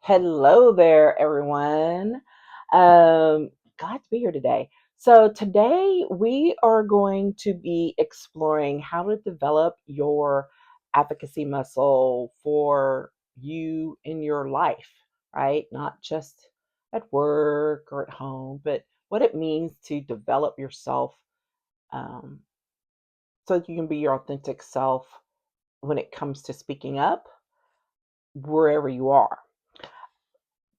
Hello there, everyone. Glad to be here today. So, today we are going to be exploring how to develop your advocacy muscle for you in your life, right? Not just at work or at home, but what it means to develop yourself um, so that you can be your authentic self when it comes to speaking up wherever you are.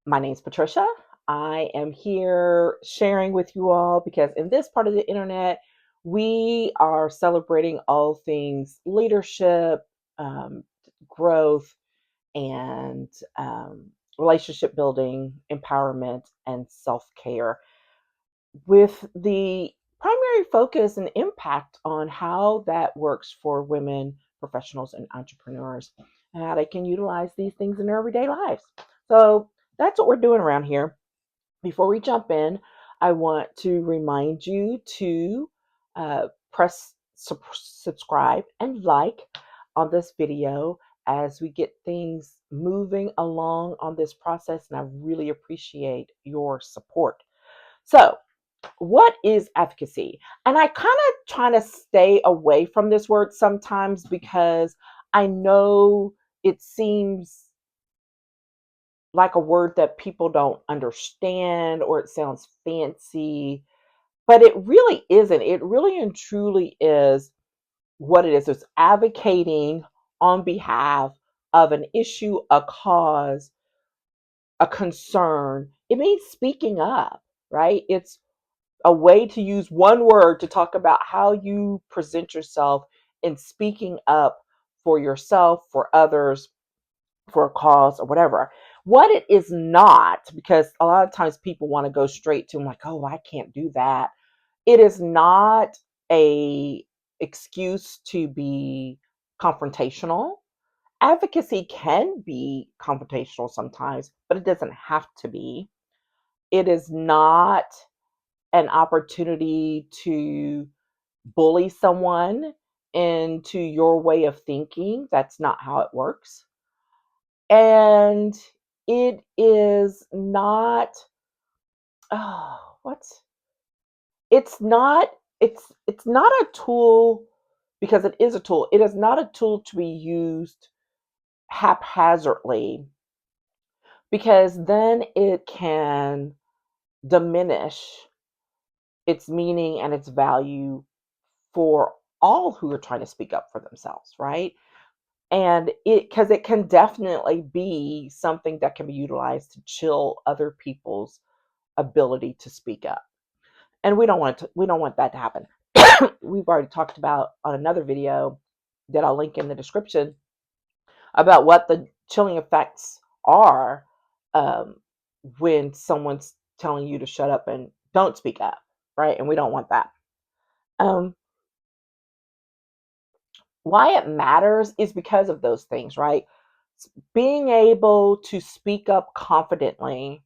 My name's Patricia. I am here sharing with you all because in this part of the internet, we are celebrating all things leadership, um, growth, and relationship building, empowerment, and self care with the primary focus and impact on how that works for women, professionals, and entrepreneurs, and how they can utilize these things in their everyday lives. So that's what we're doing around here. Before we jump in, I want to remind you to press subscribe and like on this video as we get things moving along on this process, and I really appreciate your support. So, what is advocacy? And I kind of try to stay away from this word sometimes because I know it seems like a word that people don't understand or it sounds fancy, but it really isn't. It really and truly is what it is. It's advocating on behalf of an issue, a cause, a concern. It means speaking up, right? It's a way to use one word to talk about how you present yourself in speaking up for yourself, for others, for a cause, or whatever. What it is not, because a lot of times people want to go straight to, I'm like, oh, I can't do that. It is not a excuse to be confrontational. Advocacy can be confrontational sometimes, but it doesn't have to be. It is not an opportunity to bully someone into your way of thinking. That's not how it works. And it is not, oh, what's it's not a tool, because it is a tool. It is not a tool to be used haphazardly, because then it can diminish its meaning and its value for all who are trying to speak up for themselves, right? And because it can definitely be something that can be utilized to chill other people's ability to speak up. And we don't want that to happen. We've already talked about on another video that I'll link in the description about what the chilling effects are, um, when someone's telling you to shut up and don't speak up, right? And we don't want that. Um, why it matters is because of those things, right? Being able to speak up confidently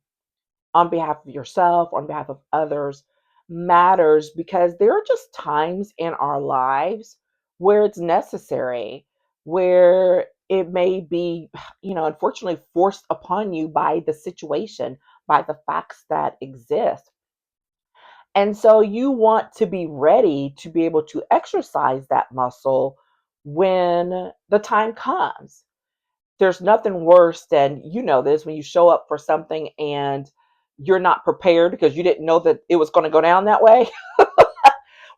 on behalf of yourself, on behalf of others, matters because there are just times in our lives where it's necessary, where it may be, unfortunately forced upon you by the situation, by the facts that exist. And so you want to be ready to be able to exercise that muscle when the time comes. There's nothing worse than, this, when you show up for something and you're not prepared because you didn't know that it was going to go down that way.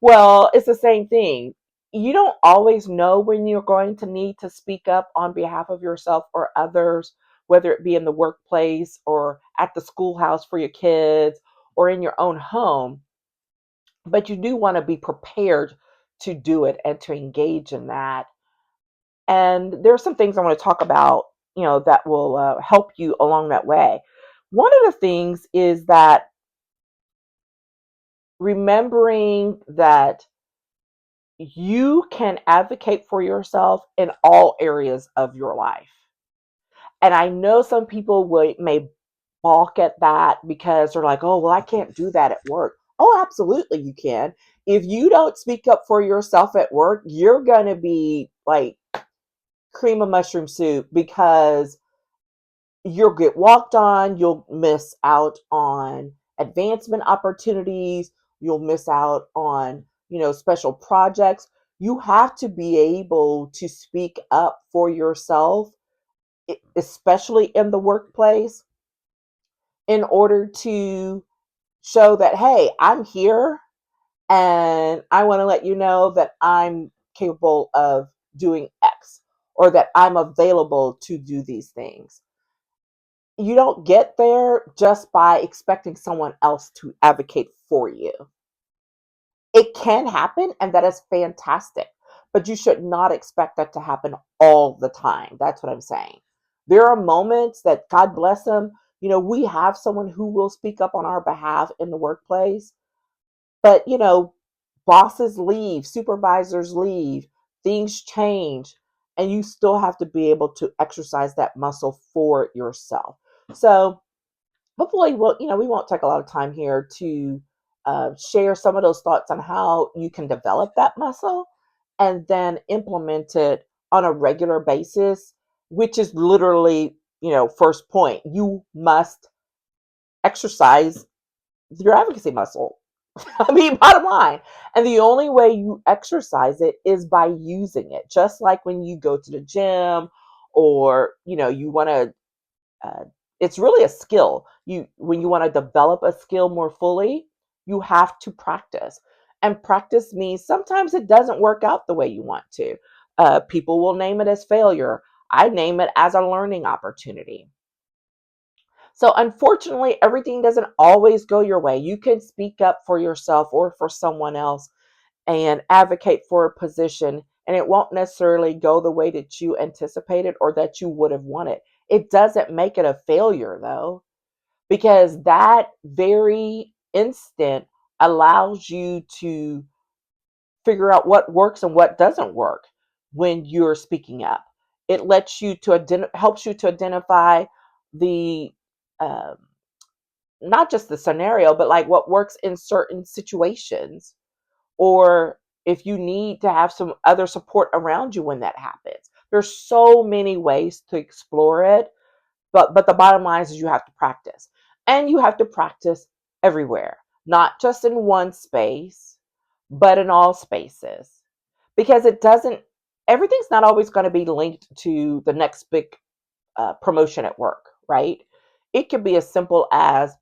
Well, it's the same thing. You don't always know when you're going to need to speak up on behalf of yourself or others, whether it be in the workplace or at the schoolhouse for your kids or in your own home. But you do want to be prepared to do it and to engage in that. And there are some things I want to talk about, that will help you along that way. One of the things is that remembering that you can advocate for yourself in all areas of your life. And I know some people may balk at that because they're like, oh, well, I can't do that at work. Oh, absolutely, you can. If you don't speak up for yourself at work, you're going to be like cream of mushroom soup, because you'll get walked on, you'll miss out on advancement opportunities, you'll miss out on, special projects. You have to be able to speak up for yourself, especially in the workplace, in order to show that, hey, I'm here and I want to let you know that I'm capable of doing X, or that I'm available to do these things. You don't get there just by expecting someone else to advocate for you. It can happen, and that is fantastic, but you should not expect that to happen all the time. That's what I'm saying. There are moments that, God bless them, we have someone who will speak up on our behalf in the workplace, but, bosses leave, supervisors leave, things change, and you still have to be able to exercise that muscle for yourself. So, hopefully we won't take a lot of time here to share some of those thoughts on how you can develop that muscle and then implement it on a regular basis, which is literally, first point. You must exercise your advocacy muscle. I mean, bottom line. And the only way you exercise it is by using it. Just like when you go to the gym, or, you want to, uh, it's really a skill. When you want to develop a skill more fully, you have to practice. And practice means sometimes it doesn't work out the way you want to. People will name it as failure. I name it as a learning opportunity. So, unfortunately, everything doesn't always go your way. You can speak up for yourself or for someone else and advocate for a position, and it won't necessarily go the way that you anticipated or that you would have wanted. It doesn't make it a failure, though, because that very instant allows you to figure out what works and what doesn't work when you're speaking up. It lets you to helps you to identify the um, not just the scenario, but like what works in certain situations, or if you need to have some other support around you when that happens. There's so many ways to explore it, but the bottom line is you have to practice. And you have to practice everywhere, not just in one space, but in all spaces. Because it doesn't everything's not always going to be linked to the next big promotion at work, right? It could be as simple as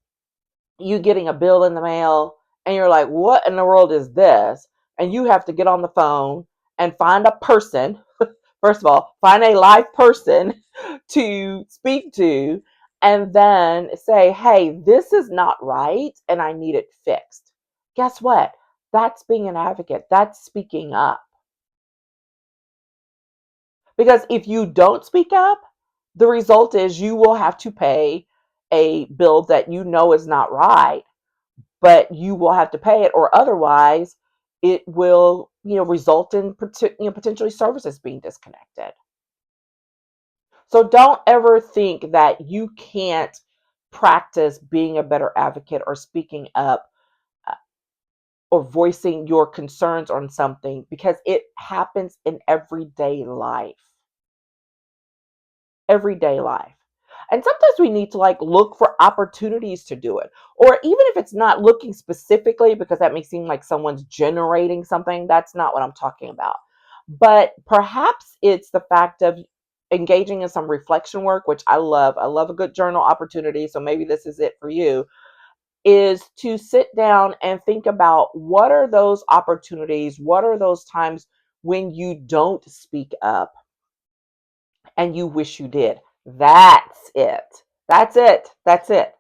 you getting a bill in the mail and you're like, what in the world is this? And you have to get on the phone and find a person. First of all, find a live person to speak to, and then say, hey, this is not right and I need it fixed. Guess what? That's being an advocate. That's speaking up. Because if you don't speak up, the result is you will have to pay a bill that you know is not right, but you will have to pay it, or otherwise it will, result in potentially services being disconnected. So don't ever think that you can't practice being a better advocate or speaking up, uh, or voicing your concerns on something, because it happens in everyday life. And sometimes we need to like look for opportunities to do it. Or even if it's not looking specifically, because that may seem like someone's generating something, that's not what I'm talking about. But perhaps it's the fact of engaging in some reflection work, which I love. I love a good journal opportunity. So maybe this is it for you, is to sit down and think about what are those opportunities, what are those times when you don't speak up and you wish you did. That's it. That's it. That's it.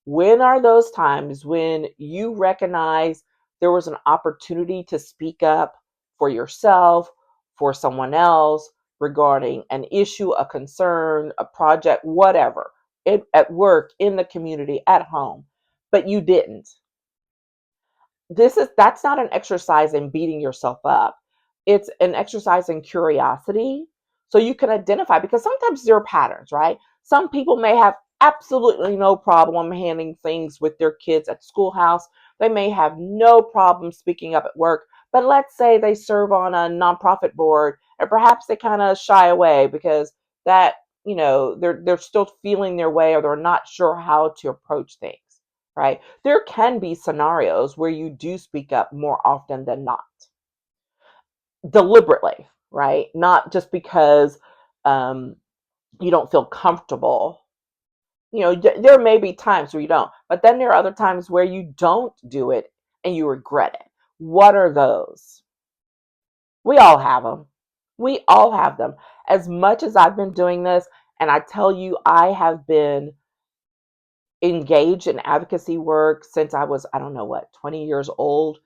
When are those times when you recognize there was an opportunity to speak up for yourself, for someone else, regarding an issue, a concern, a project, whatever, at work, in the community, at home, but you didn't? That's not an exercise in beating yourself up. It's an exercise in curiosity, so you can identify, because sometimes there are patterns, right? Some people may have absolutely no problem handling things with their kids at schoolhouse. They may have no problem speaking up at work, but let's say they serve on a nonprofit board and perhaps they kind of shy away because that they're still feeling their way, or they're not sure how to approach things, right? There can be scenarios where you do speak up more often than not, deliberately, right? Not just because um, you don't feel comfortable. There may be times where you don't, but then there are other times where you don't do it and you regret it. What are those? We all have them. We all have them. As much as I've been doing this, and I tell you, I have been engaged in advocacy work since I was, I don't know what, 20 years old,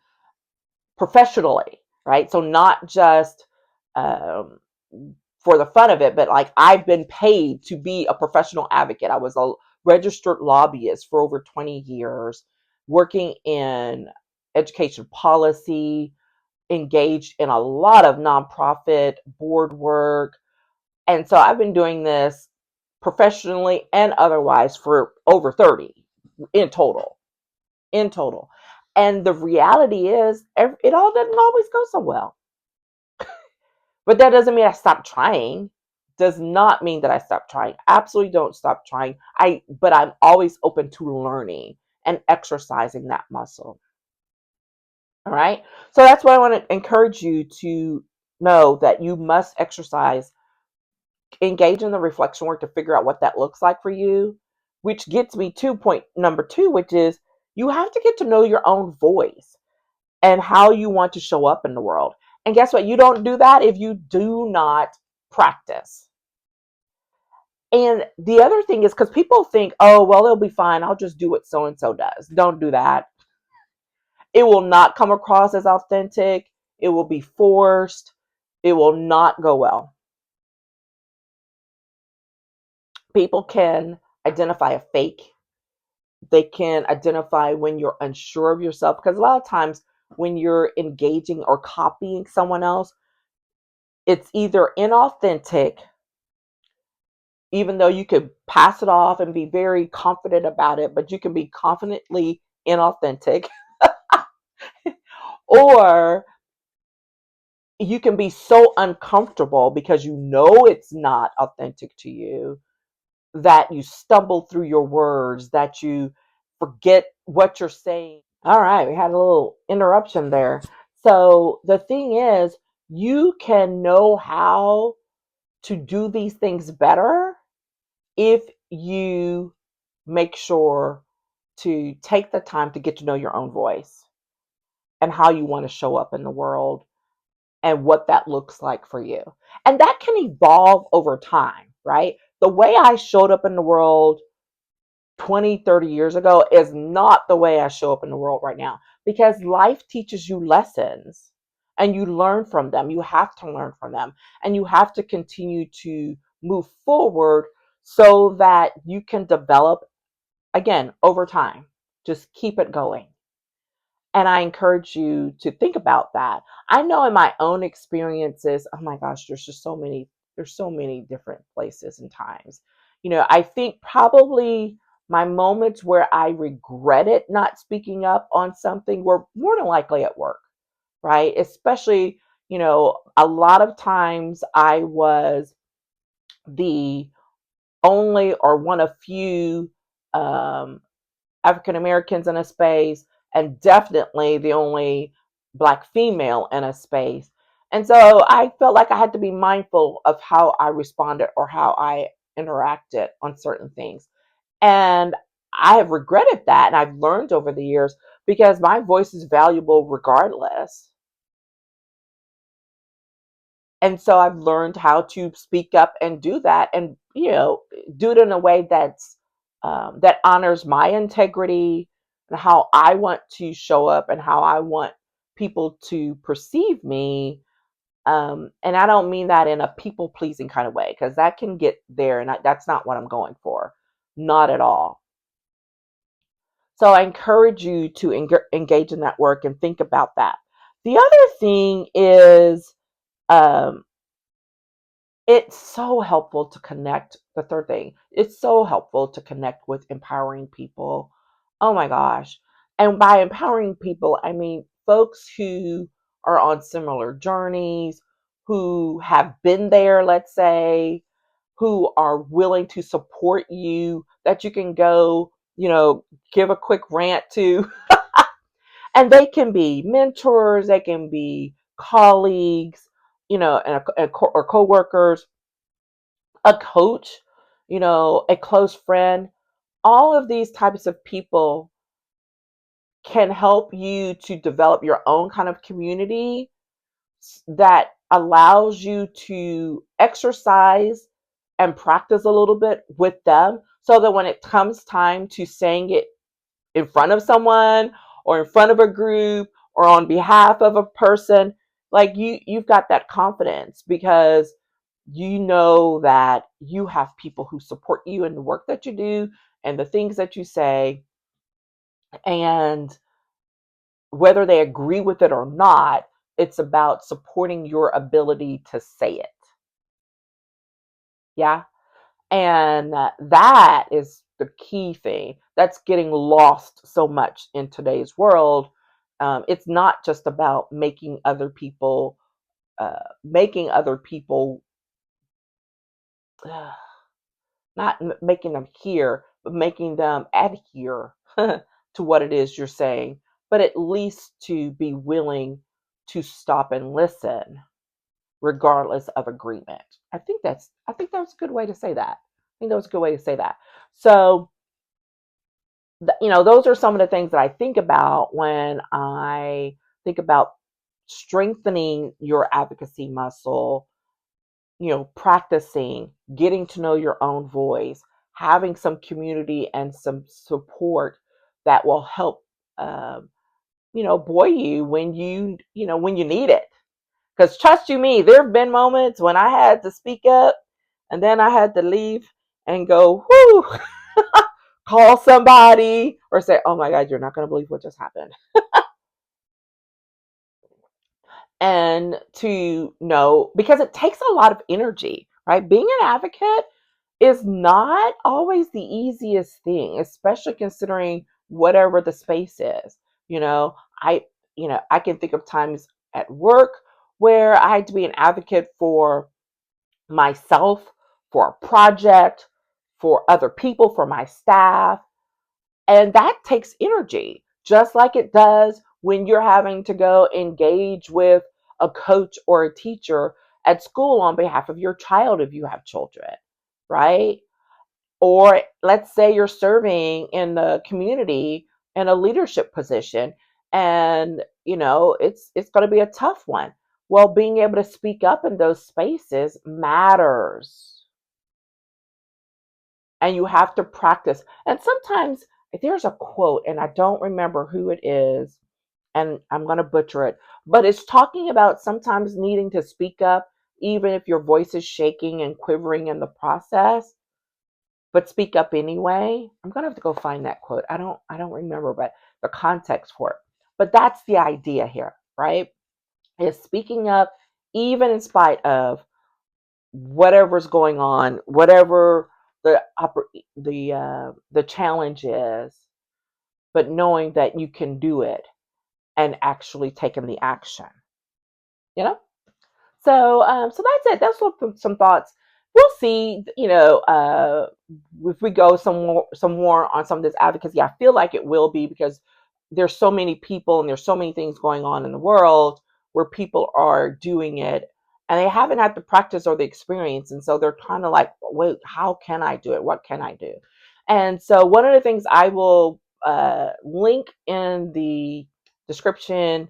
professionally, right? So not just um, for the fun of it, but like I've been paid to be a professional advocate. I was a registered lobbyist for over 20 years, working in education policy, engaged in a lot of nonprofit board work. And so I've been doing this professionally and otherwise for over 30 in total. In total. And the reality is, it all doesn't always go so well. But that doesn't mean I stopped trying. Does not mean that I stopped trying. Absolutely don't stop trying. But I'm always open to learning and exercising that muscle. All right. So that's why I want to encourage you to know that you must exercise, engage in the reflection work to figure out what that looks like for you, which gets me to point number two, which is you have to get to know your own voice and how you want to show up in the world. And guess what? You don't do that if you do not practice. And the other thing is, because people think, oh, well, they'll be fine. I'll just do what so and so does. Don't do that. It will not come across as authentic. It will be forced. It will not go well. People can identify a fake. They can identify when you're unsure of yourself. Because a lot of times when you're engaging or copying someone else, it's either inauthentic, even though you could pass it off and be very confident about it, but you can be confidently inauthentic, or you can be so uncomfortable because you know it's not authentic to you that you stumble through your words, that you forget what you're saying. All right, we had a little interruption there. So the thing is, you can know how to do these things better if you make sure to take the time to get to know your own voice and how you want to show up in the world and what that looks like for you. And that can evolve over time, right? The way I showed up in the world 20, 30 years ago is not the way I show up in the world right now, because life teaches you lessons and you learn from them. You have to learn from them and you have to continue to move forward so that you can develop again over time. Just keep it going. And I encourage you to think about that. I know in my own experiences, oh my gosh, there's so many different places and times. I think probably my moments where I regretted not speaking up on something were more than likely at work, right? Especially, a lot of times I was the only or one of few um, African Americans in a space, and definitely the only Black female in a space. And so I felt like I had to be mindful of how I responded or how I interacted on certain things. And I have regretted that. And I've learned over the years, because my voice is valuable regardless. And so I've learned how to speak up and do that, and do it in a way that honors my integrity and how I want to show up and how I want people to perceive me. And I don't mean that in a people pleasing kind of way, because that can get there, and that's not what I'm going for, not at all. So I encourage you to engage in that work and think about that. The other thing is, um, it's so helpful to connect. The third thing, it's so helpful to connect with empowering people. Oh my gosh. And by empowering people, I mean folks who are on similar journeys, who have been there, let's say, who are willing to support you, that you can go, give a quick rant to. And they can be mentors, they can be colleagues, or coworkers, a coach, a close friend. All of these types of people can help you to develop your own kind of community that allows you to exercise and practice a little bit with them, so that when it comes time to saying it in front of someone or in front of a group or on behalf of a person, like you've got that confidence, because you know that you have people who support you in the work that you do and the things that you say, and whether they agree with it or not, it's about supporting your ability to say it. Yeah. And that is the key thing that's getting lost so much in today's world. It's not just about making other people, uh, not making them hear, but making them adhere to what it is you're saying, but at least to be willing to stop and listen regardless of agreement. I think that's a good way to say that. I think that was a good way to say that. So, those are some of the things that I think about when I think about strengthening your advocacy muscle, practicing, getting to know your own voice, having some community and some support that will help, buoy you when you need it. Because trust you me, there have been moments when I had to speak up and then I had to leave and go, whoo, call somebody or say, oh my God, you're not going to believe what just happened. And to know, because it takes a lot of energy, right? Being an advocate is not always the easiest thing, especially considering whatever the space is. You know, I, I can think of times at work where I had to be an advocate for myself, for a project, for other people, for my staff. And that takes energy, just like it does when you're having to go engage with a coach or a teacher at school on behalf of your child if you have children, right? Or let's say you're serving in the community in a leadership position, and it's going to be a tough one. Well, being able to speak up in those spaces matters, and you have to practice. And sometimes there's a quote, and I don't remember who it is, and I'm going to butcher it, but it's talking about sometimes needing to speak up, even if your voice is shaking and quivering in the process, but speak up anyway. I'm going to have to go find that quote. I don't remember, but the context for it. But that's the idea here, right? Is speaking up even in spite of whatever's going on, whatever the challenge is, but knowing that you can do it and actually taking the action. You know. So that's it. That's some thoughts. We'll see. If we go some more on some of this advocacy, I feel like it will be, because there's so many people and there's so many things going on in the world where people are doing it and they haven't had the practice or the experience, and so they're kind of like, wait, how can I do it? What can I do? And so one of the things I will link in the description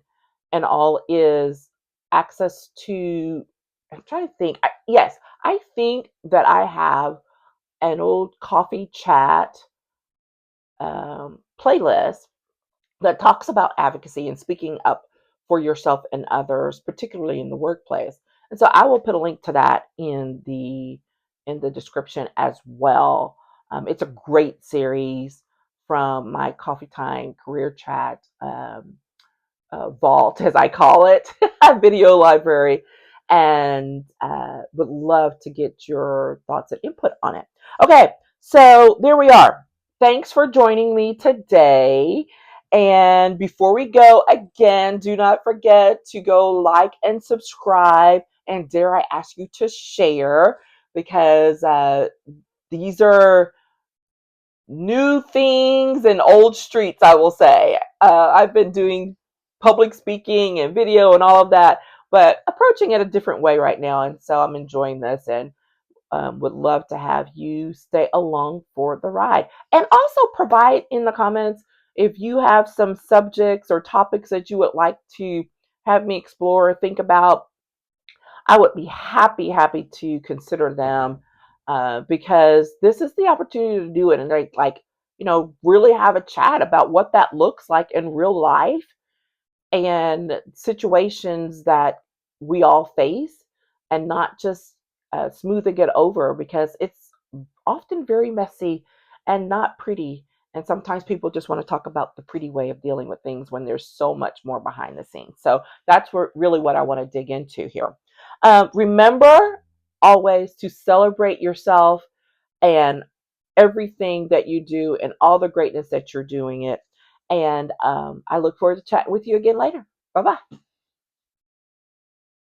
and all is access to, I'm trying to think. Yes, I think that I have an old coffee chat playlist that talks about advocacy and speaking up for yourself and others, particularly in the workplace. And so I will put a link to that in the description as well. It's a great series from my Coffee Time Career Chat vault, as I call it, video library, and would love to get your thoughts and input on it. Okay, so there we are. Thanks for joining me today. And before we go, again, do not forget to go like and subscribe. And dare I ask you to share. because these are new things and old streets, I will say. I've been doing public speaking and video and all of that, but approaching it a different way right now. And so I'm enjoying this and would love to have you stay along for the ride. And also provide in the comments if you have some subjects or topics that you would like to have me explore or think about. I would be happy to consider them because this is the opportunity to do it and really have a chat about what that looks like in real life and situations that we all face and not just smoothing it over because it's often very messy and not pretty. And sometimes people just want to talk about the pretty way of dealing with things when there's so much more behind the scenes. So that's really what I want to dig into here. Remember always to celebrate yourself and everything that you do and all the greatness that you're doing it. And I look forward to chatting with you again later. Bye bye.